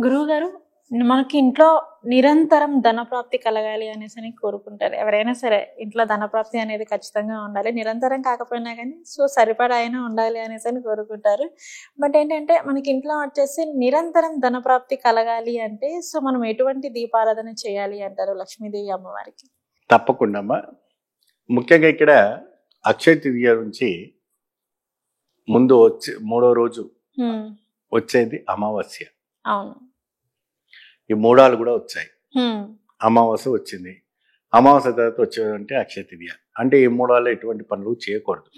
గురువుగారు, మనకి ఇంట్లో నిరంతరం ధనప్రాప్తి కలగాలి అనేసి కోరుకుంటారు. ఎవరైనా సరే ఇంట్లో ధనప్రాప్తి అనేది ఖచ్చితంగా ఉండాలి. నిరంతరం కాకపోయినా కానీ సరిపడా అయినా ఉండాలి అనేసి కోరుకుంటారు. బట్ ఏంటంటే మనకి ఇంట్లో వచ్చేసి నిరంతరం ధనప్రాప్తి కలగాలి అంటే మనం ఎటువంటి దీపారాధన చేయాలి అంటారు లక్ష్మీదేవి అమ్మవారికి? తప్పకుండా అమ్మా. ముఖ్యంగా ఇక్కడ అక్షయ తృతీయ నుంచి ముందు వచ్చి 3వ రోజు వచ్చేది అమావాస్య. అవును, ఈ మూడాలు కూడా వచ్చాయి. అమావాస్య వచ్చింది, అమావాస్య తర్వాత వచ్చేదంటే అక్షయ తృతీయ. అంటే ఈ మూడాల్లో ఎటువంటి పనులు చేయకూడదు,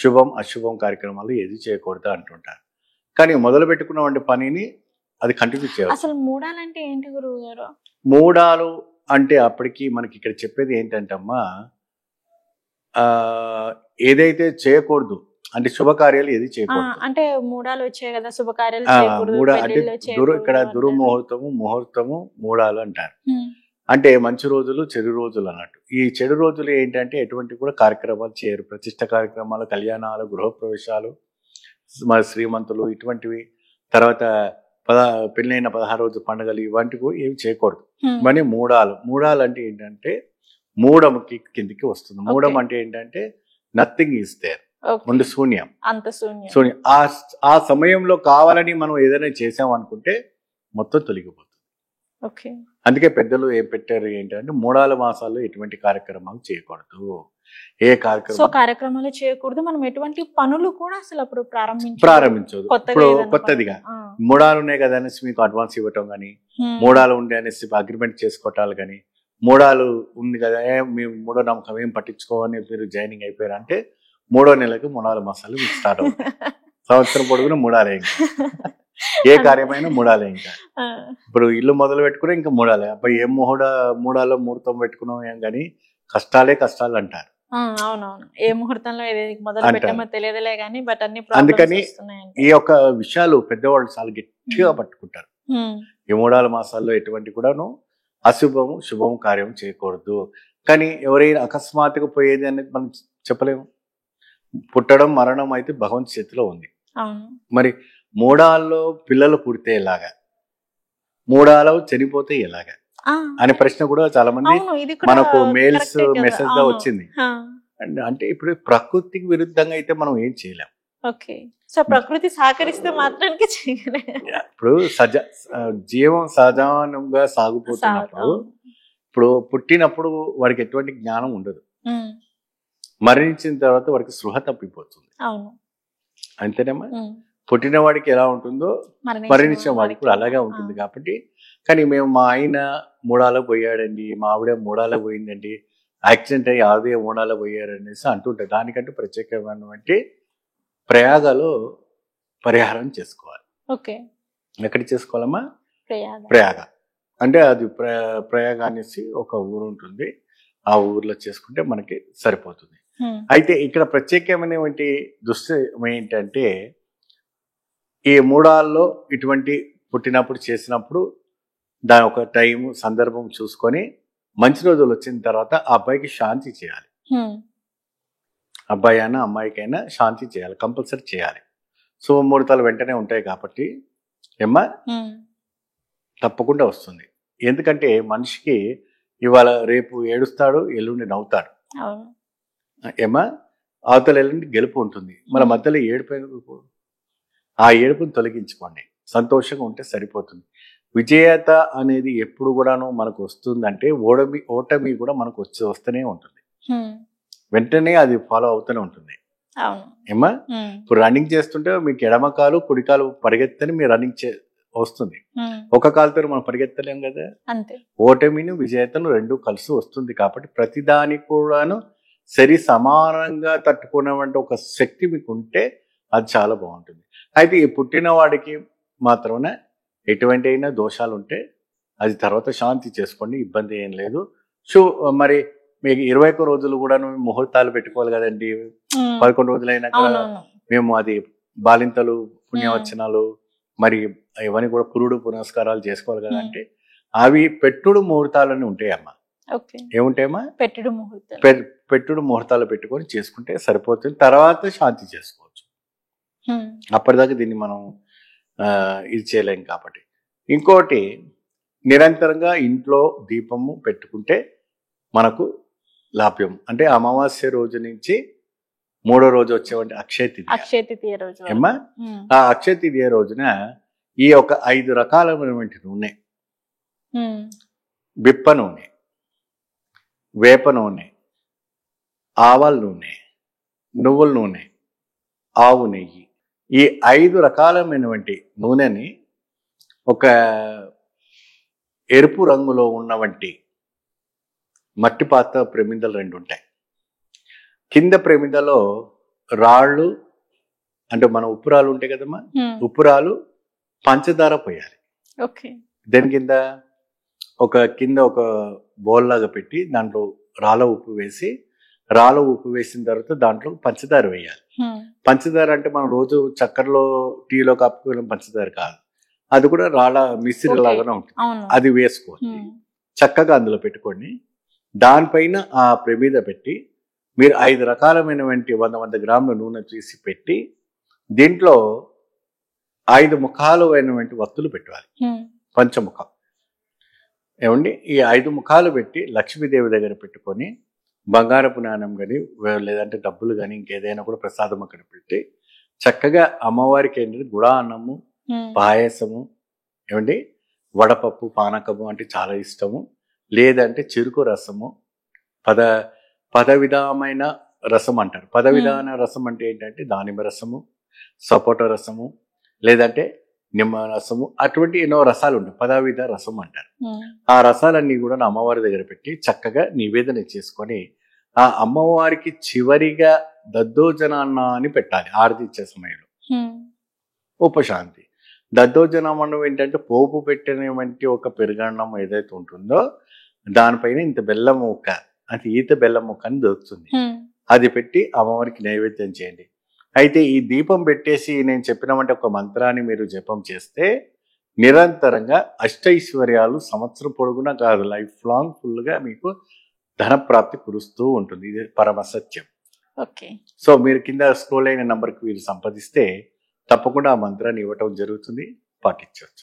శుభం అశుభం కార్యక్రమాలు ఏది చేయకూడదు అంటుంటారు. కానీ మొదలు పెట్టుకున్నటువంటి పనిని అది కంటిన్యూ చేయాలి. అసలు మూడాలంటే ఏంటి గురువు గారు? మూడాలు అంటే అప్పటికి మనకి ఇక్కడ చెప్పేది ఏంటంటే అమ్మా, ఏదైతే చేయకూడదు అంటే శుభకార్యాలు ఏది చేయకూడదు. అంటే మూడాలు వచ్చాయి కదా, శుభకార్యాలు అంటే ఇక్కడ దుర్ముహూర్తము ముహూర్తము మూడాలు అంటారు. అంటే మంచి రోజులు చెడు రోజులు అన్నట్టు. ఈ చెడు రోజులు ఏంటంటే ఎటువంటి కూడా కార్యక్రమాలు చేయరు. ప్రతిష్ట కార్యక్రమాలు, కళ్యాణాలు, గృహప్రవేశాలు, మరి శ్రీమంతులు ఇటువంటివి, తర్వాత పెళ్ళైన 16 రోజు పండుగలు ఇవంటివి కూడా ఏమి చేయకూడదు. ఇవన్నీ మూడాలు అంటే ఏంటంటే మూడముకి కిందికి వస్తుంది. మూడం అంటే ఏంటంటే నథింగ్ ఈజ్ దేర్, ముందు శూన్యం. ఆ సమయంలో కావాలని మనం ఏదైనా చేసాం అనుకుంటే మొత్తం తొలగిపోతుంది. అందుకే పెద్దలు ఏం పెట్టారు ఏంటంటే మూడాల మాసాల్లో ఎటువంటి కార్యక్రమాలు చేయకూడదు. ఏ కార్యక్రమాలు చేయకూడదు, మనం ఎటువంటి పనులు కూడా అసలు అప్పుడు ప్రారంభించదు. ఇప్పుడు కొత్తదిగా మూడాలు ఉన్నాయి కదా అనేసి మీకు అడ్వాన్స్ ఇవ్వటం కానీ, మూడాలు ఉండే అనేసి అగ్రిమెంట్ చేసుకోవటాలు కానీ, మూడాలు ఉంది కదా మేము మూడో నమ్మకం ఏం పట్టించుకోవని మీరు జాయినింగ్ అయిపోయారు అంటే 3వ నెలకు 3 మాసాలు మీకు స్టార్ట్ అవుతుంది. సంవత్సరం పొడుగున మూడాలే. ఇంకా ఏ కార్యమైనా మూడాలే. ఇంకా ఇప్పుడు ఇల్లు మొదలు పెట్టుకుని ఇంకా మూడాలే. అబ్బాయి ఏం మూడాలో ముహూర్తం పెట్టుకున్నాం ఏం కానీ కష్టాలు అంటారు. అవునవును, ఏ ముహూర్తంలో మొదలు పెట్టామో తెలియదులే కానీ బట్ అన్ని అందుకని ఈ యొక్క విషయాలు పెద్దవాళ్ళు చాలా గట్టిగా పట్టుకుంటారు. ఈ 3 మాసాల్లో ఎటువంటి కూడాను అశుభము శుభము కార్యం చేయకూడదు. కానీ ఎవరైనా అకస్మాత్తుగా పోయేది అనేది మనం చెప్పలేము. పుట్టడం మరణం అయితే భగవంతు చేతిలో ఉంది. మరి మూడాల్లో పిల్లలు పుడితే ఎలాగా, మూడాలో చనిపోతే ఎలాగా అనే ప్రశ్న కూడా చాలా మంది మనకు మెయిల్స్ మెసేజ్ గా వచ్చింది. అంటే ఇప్పుడు ప్రకృతికి విరుద్ధంగా అయితే మనం ఏం చేయలేం. ప్రకృతి సహకరిస్తే మాత్రానికి ఇప్పుడు జీవం సహజంగా సాగిపోతున్నప్పుడు ఇప్పుడు పుట్టినప్పుడు వాడికి ఎటువంటి జ్ఞానం ఉండదు. మరణించిన తర్వాత వాడికి స్పృహ తప్పిపోతుంది. అంతేనమ్మా. పుట్టిన వాడికి ఎలా ఉంటుందో మరణించిన వాడికి కూడా అలాగే ఉంటుంది. కాబట్టి కానీ మేము మా ఆయన మూడాలో పోయాడండి, మా ఆవిడ మూడాలో పోయిందండి, యాక్సిడెంట్ అయ్యి ఆవిడ మూడాలో పోయారనేసి అంటుంటారు. దానికంటే ప్రత్యేకమైనటువంటి ప్రయాగాలు పరిహారం చేసుకోవాలి. ఎక్కడ చేసుకోవాలమ్మా? ప్రయాగ అంటే అది ప్రయాగ అనేసి ఒక ఊరు ఉంటుంది. ఆ ఊర్లో చేసుకుంటే మనకి సరిపోతుంది. అయితే ఇక్కడ ప్రత్యేకమైనటువంటి దృశ్యం ఏంటంటే ఈ మూడాల్లో ఇటువంటి పుట్టినప్పుడు చేసినప్పుడు దాని ఒక టైం సందర్భం చూసుకొని మంచి రోజులు వచ్చిన తర్వాత ఆ అబ్బాయికి శాంతి చేయాలి. అబ్బాయి అయినా అమ్మాయికైనా శాంతి చేయాలి, కంపల్సరీ చేయాలి. శుభముహూర్తాలు వెంటనే ఉంటాయి కాబట్టి ఏమ్మా తప్పకుండా వస్తుంది. ఎందుకంటే మనిషికి ఇవాళ రేపు ఏడుస్తాడు, ఎల్లుండి నవ్వుతాడు. ఏమా అవతల ఎల్లుండి గెలుపు ఉంటుంది. మన మధ్యలో ఏడుపు, ఆ ఏడుపుని తొలగించుకోండి, సంతోషంగా ఉంటే సరిపోతుంది. విజేత అనేది ఎప్పుడు కూడాను మనకు వస్తుందంటే ఓటమి కూడా మనకు వస్తూనే ఉంటుంది. వెంటనే అది ఫాలో అవుతూనే ఉంటుంది. ఏమా ఇప్పుడు రన్నింగ్ చేస్తుంటే మీకు ఎడమకాలు కుడికాలు పరిగెత్తని మీరు రన్నింగ్ వస్తుంది. ఒక కాలుతో మనం పరిగెత్తలేం కదా. ఓటమిని విజేతను రెండు కలిసి వస్తుంది. కాబట్టి ప్రతిదానికి కూడాను సరి సమానంగా తట్టుకునేటువంటి ఒక శక్తి మీకు ఉంటే అది చాలా బాగుంటుంది. అయితే ఈ పుట్టిన వాడికి మాత్రమే ఎటువంటి అయినా దోషాలు ఉంటే అది తర్వాత శాంతి చేసుకోండి, ఇబ్బంది ఏం లేదు. మరి మీకు 21 రోజులు కూడా ముహూర్తాలు పెట్టుకోవాలి కదండి. 11 రోజులైనా కూడా మేము అది బాలింతలు పుణ్యవచనాలు మరి ఇవన్నీ కూడా పురుడు పునస్కారాలు చేసుకోవాలి కదా. అంటే అవి పెట్టుడు ముహూర్తాలని ఉంటాయమ్మా. ఏముంటాయమ్మా? పెట్టుడు ముహూర్తాలు పెట్టుకొని చేసుకుంటే సరిపోతుంది. తర్వాత శాంతి చేసుకోవచ్చు. అప్పటిదాకా దీన్ని మనం ఇది చేయలేం కాబట్టి ఇంకోటి, నిరంతరంగా ఇంట్లో దీపము పెట్టుకుంటే మనకు లాభ్యం. అంటే అమావాస్య రోజు నుంచి 3వ రోజు వచ్చేవంటి అక్షయ తృతీయ రోజు వరకు. ఏమ్మా, ఆ అక్షయ తృతీయ రోజున ఈ ఒక 5 రకాలైనటువంటి నూనె, బిప్ప నూనె, వేప నూనె, ఆవాల నూనె, నువ్వుల నూనె, ఆవు నెయ్యి, ఈ 5 రకాలమైనటువంటి నూనెని ఒక ఎరుపు రంగులో ఉన్నవంటి మట్టి పాత్ర ప్రమిదలు 2 ఉంటాయి. కింద ప్రమిదలో రాళ్ళు, అంటే మన ఉప్పురాలు ఉంటాయి కదమ్మా, ఉప్పురాలు, పంచదార పోయాలి. దాని కింద కింద ఒక బౌల్ లాగా పెట్టి దాంట్లో రాళ్ళ ఉప్పు వేసిన తర్వాత దాంట్లో పంచదార వేయాలి. పంచదార అంటే మనం రోజు చక్కెరలో టీలో కప్పుకోవడం పంచదార కాదు, అది కూడా రాళ్ళ మిశ్రీ లాగానే ఉంటుంది. అది వేసుకోవాలి, చక్కగా అందులో పెట్టుకోండి. దానిపైన ఆ ప్రమిద పెట్టి మీరు 5 రకాలమైనటువంటి 100 గ్రాముల నూనె తీసి పెట్టి దీంట్లో 5 ముఖాలు అయినటువంటి వత్తులు పెట్టాలి, పంచముఖం. ఏమండి, ఈ 5 ముఖాలు పెట్టి లక్ష్మీదేవి దగ్గర పెట్టుకొని బంగారపు నాణ్యం కానీ లేదంటే డబ్బులు కానీ ఇంకేదైనా కూడా ప్రసాదం అక్కడ పెట్టి చక్కగా అమ్మవారికి ఏంటంటే గుడా అన్నము, పాయసము, ఏమండి వడపప్పు, పానకము అంటే చాలా ఇష్టము, లేదంటే చెరుకు రసము, పదవిధమైన రసం అంటారు. పదవిధాన రసం అంటే ఏంటంటే దానిమ్మ రసము, సపోటా రసము, లేదంటే నిమ్మ రసము, అటువంటి ఎన్నో రసాలు ఉంటాయి, పదవిధ రసం అంటారు. ఆ రసాలన్నీ కూడా అమ్మవారి దగ్గర పెట్టి చక్కగా నివేదన చేసుకొని ఆ అమ్మవారికి చివరిగా దద్దోజనాన్ని పెట్టాలి ఆరతి ఇచ్చే సమయంలో. ఉపశాంతి. దద్దోజనం అన్నం ఏంటంటే పోపు పెట్టినటువంటి ఒక పెరుగన్నం ఏదైతే ఉంటుందో దానిపైన ఇంత బెల్లం ముక్క, అంటే ఈత బెల్లం ముక్క అని దొరుకుతుంది, అది పెట్టి అమ్మవారికి నైవేద్యం చేయండి. అయితే ఈ దీపం పెట్టేసి నేను చెప్పినామంటే ఒక మంత్రాన్ని మీరు జపం చేస్తే నిరంతరంగా అష్టైశ్వర్యాలు సంవత్సరం పొడుగునా కాదు, లైఫ్ లాంగ్ ఫుల్గా మీకు ధనప్రాప్తి కురుస్తూ ఉంటుంది. ఇది పరమ సత్యం. సో మీరు కింద స్క్రోల్ అయిన నంబర్కి మీరు సంపాదిస్తే తప్పకుండా ఆ మంత్రాన్ని ఇవ్వటం జరుగుతుంది, పాటించవచ్చు.